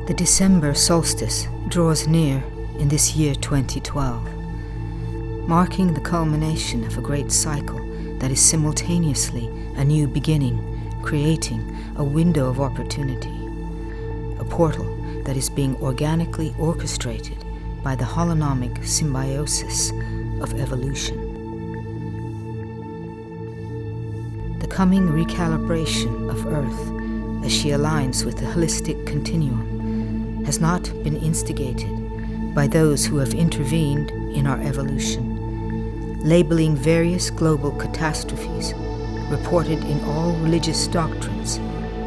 The December Solstice draws near in this year 2012, marking the culmination of a great cycle that is simultaneously a new beginning, creating a window of opportunity, a portal that is being organically orchestrated by the holonomic symbiosis of evolution. The coming recalibration of Earth as she aligns with the holistic continuum has not been instigated by those who have intervened in our evolution, labeling various global catastrophes reported in all religious doctrines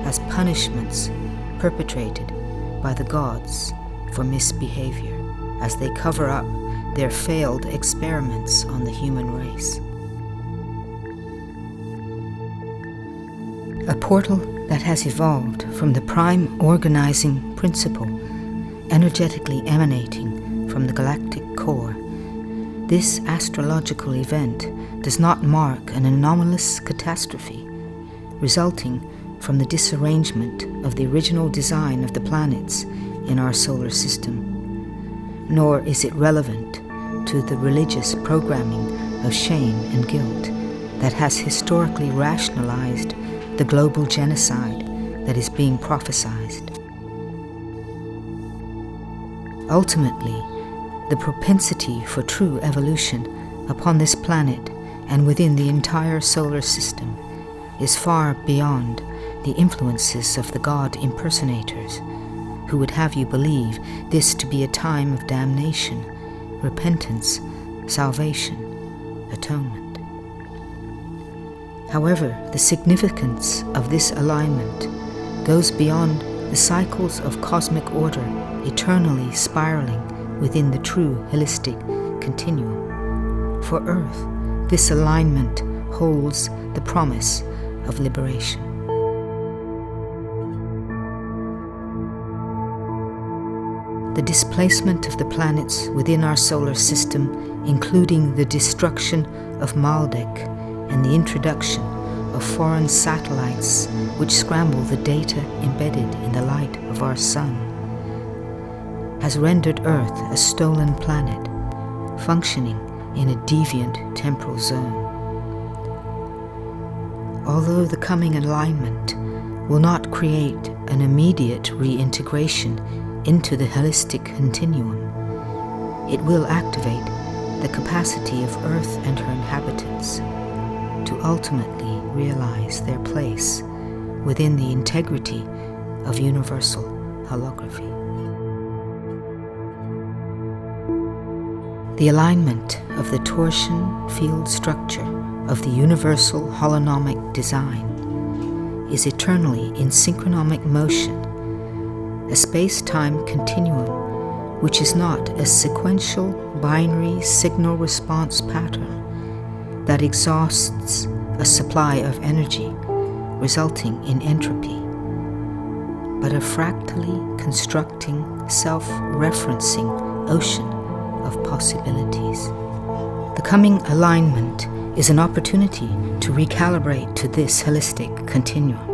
as punishments perpetrated by the gods for misbehavior as they cover up their failed experiments on the human race. A portal that has evolved from the prime organizing principle, energetically emanating from the galactic core. This astrological event does not mark an anomalous catastrophe resulting from the disarrangement of the original design of the planets in our solar system, nor is it relevant to the religious programming of shame and guilt that has historically rationalized the global genocide that is being prophesied. Ultimately, the propensity for true evolution upon this planet and within the entire solar system is far beyond the influences of the God impersonators who would have you believe this to be a time of damnation, repentance, salvation, atonement. However, the significance of this alignment goes beyond the cycles of cosmic order eternally spiraling within the true holistic continuum. For Earth, this alignment holds the promise of liberation. The displacement of the planets within our solar system, including the destruction of Maldek and the introduction of foreign satellites which scramble the data embedded in the light of our sun, has rendered Earth a stolen planet, functioning in a deviant temporal zone. Although the coming alignment will not create an immediate reintegration into the holistic continuum, it will activate the capacity of Earth and her inhabitants to ultimately realize their place within the integrity of universal holography. The alignment of the torsion field structure of the universal holonomic design is eternally in synchronomic motion, a space-time continuum which is not a sequential binary signal response pattern that exhausts a supply of energy, resulting in entropy, but a fractally constructing, self-referencing ocean of possibilities. The coming alignment is an opportunity to recalibrate to this holistic continuum.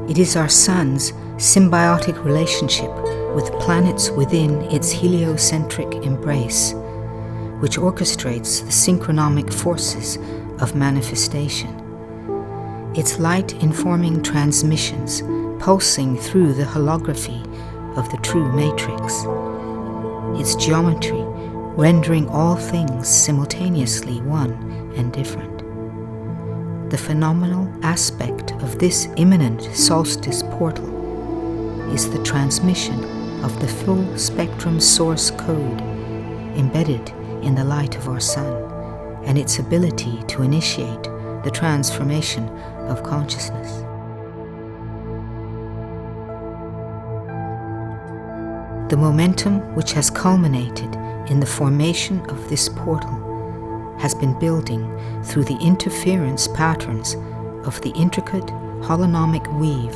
It is our sun's symbiotic relationship with planets within its heliocentric embrace which orchestrates the synchronomic forces of manifestation. Its light-informing transmissions pulsing through the holography of the true matrix. Its geometry rendering all things simultaneously one and different. The phenomenal aspect of this imminent solstice portal is the transmission of the full spectrum source code embedded in the light of our sun and its ability to initiate the transformation of consciousness. The momentum which has culminated in the formation of this portal has been building through the interference patterns of the intricate holonomic weave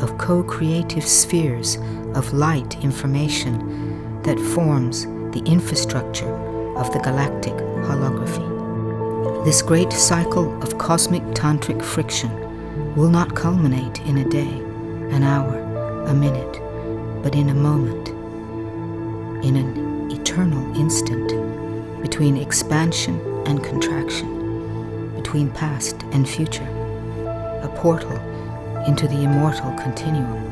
of co-creative spheres of light information that forms the infrastructure of the galactic holography. This great cycle of cosmic tantric friction will not culminate in a day, an hour, a minute, but in a moment, in an eternal instant, between expansion and contraction, between past and future, a portal into the immortal continuum.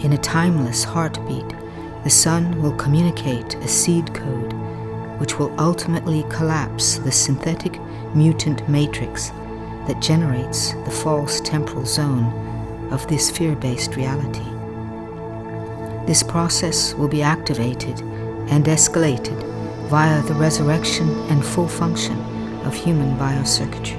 In a timeless heartbeat, the sun will communicate a seed code which will ultimately collapse the synthetic mutant matrix that generates the false temporal zone of this fear-based reality. This process will be activated and escalated via the resurrection and full function of human biocircuitry.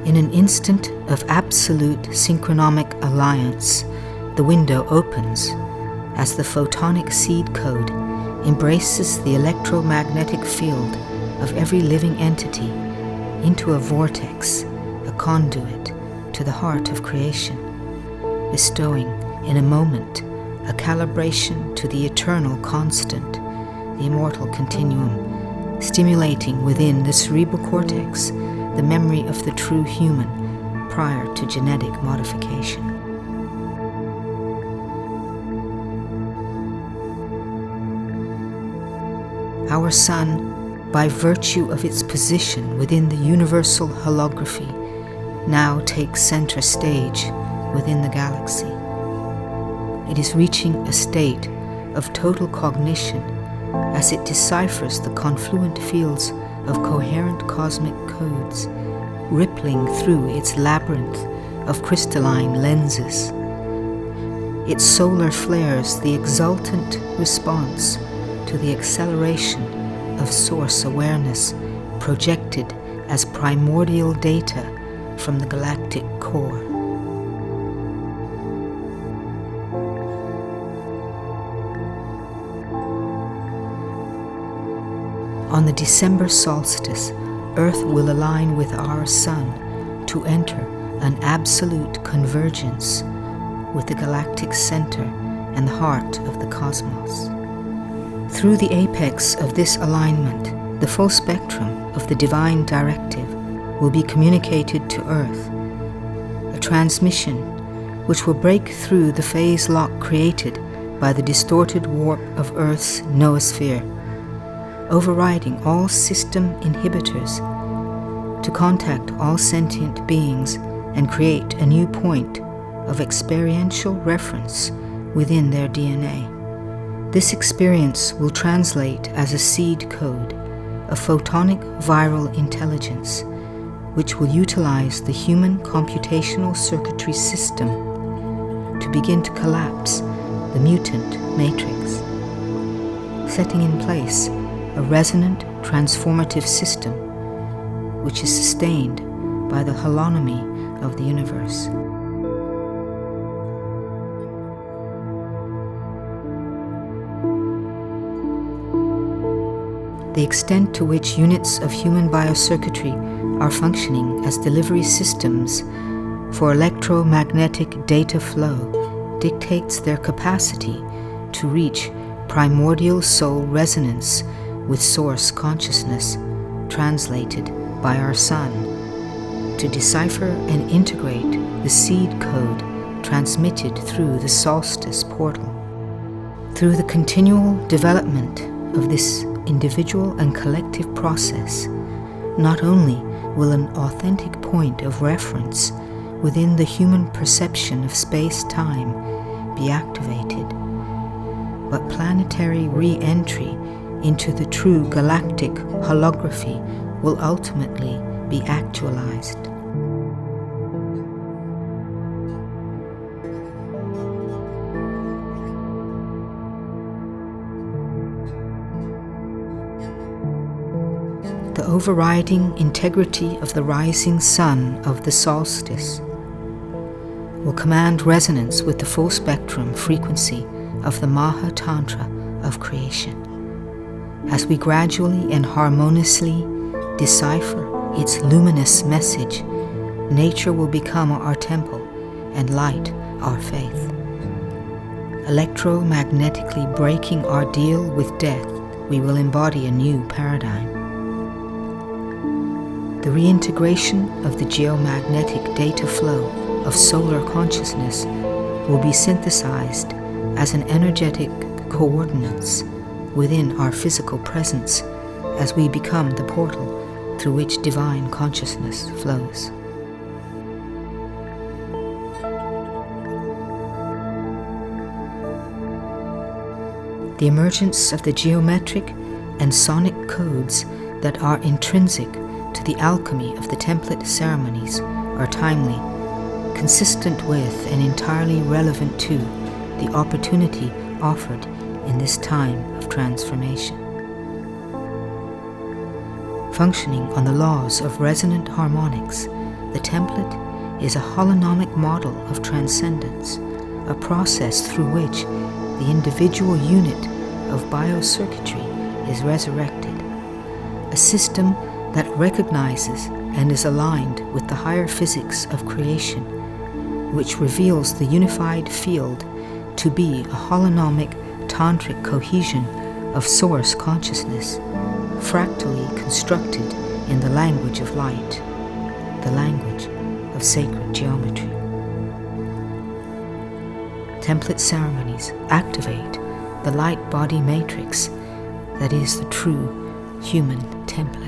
In an instant of absolute synchronomic alliance, the window opens as the photonic seed code embraces the electromagnetic field of every living entity into a vortex, a conduit to the heart of creation, bestowing in a moment a calibration to the eternal constant, the immortal continuum, stimulating within the cerebral cortex the memory of the true human prior to genetic modification. Our sun, by virtue of its position within the universal holography, now takes center stage within the galaxy. It is reaching a state of total cognition as it deciphers the confluent fields of coherent cosmic codes, rippling through its labyrinth of crystalline lenses. Its solar flares the exultant response to the acceleration of source awareness projected as primordial data from the galactic core. On the December solstice, Earth will align with our sun to enter an absolute convergence with the galactic center and the heart of the cosmos. Through the apex of this alignment, the full spectrum of the divine directive will be communicated to Earth, a transmission which will break through the phase lock created by the distorted warp of Earth's noosphere, overriding all system inhibitors to contact all sentient beings and create a new point of experiential reference within their DNA. This experience will translate as a seed code, a photonic viral intelligence, which will utilize the human computational circuitry system to begin to collapse the mutant matrix, setting in place a resonant transformative system which is sustained by the holonomy of the universe. The extent to which units of human biocircuitry are functioning as delivery systems for electromagnetic data flow dictates their capacity to reach primordial soul resonance with source consciousness, translated by our sun, to decipher and integrate the seed code transmitted through the solstice portal. Through the continual development of this individual and collective process, not only will an authentic point of reference within the human perception of space-time be activated, but planetary re-entry into the true galactic holography will ultimately be actualized. The overriding integrity of the rising sun of the solstice will command resonance with the full spectrum frequency of the Maha Tantra of creation. As we gradually and harmoniously decipher its luminous message, nature will become our temple and light our faith. Electromagnetically breaking our deal with death we will embody a new paradigm. The reintegration of the geomagnetic data flow of solar consciousness will be synthesized as an energetic coordinates within our physical presence as we become the portal through which divine consciousness flows. The emergence of the geometric and sonic codes that are intrinsic to the alchemy of the template ceremonies are timely, consistent with and entirely relevant to the opportunity offered in this time of transformation. Functioning on the laws of resonant harmonics, the template is a holonomic model of transcendence, a process through which the individual unit of biocircuitry is resurrected, a system that recognizes and is aligned with the higher physics of creation, which reveals the unified field to be a holonomic tantric cohesion of source consciousness, fractally constructed in the language of light, the language of sacred geometry. Template ceremonies activate the light body matrix that is the true human template.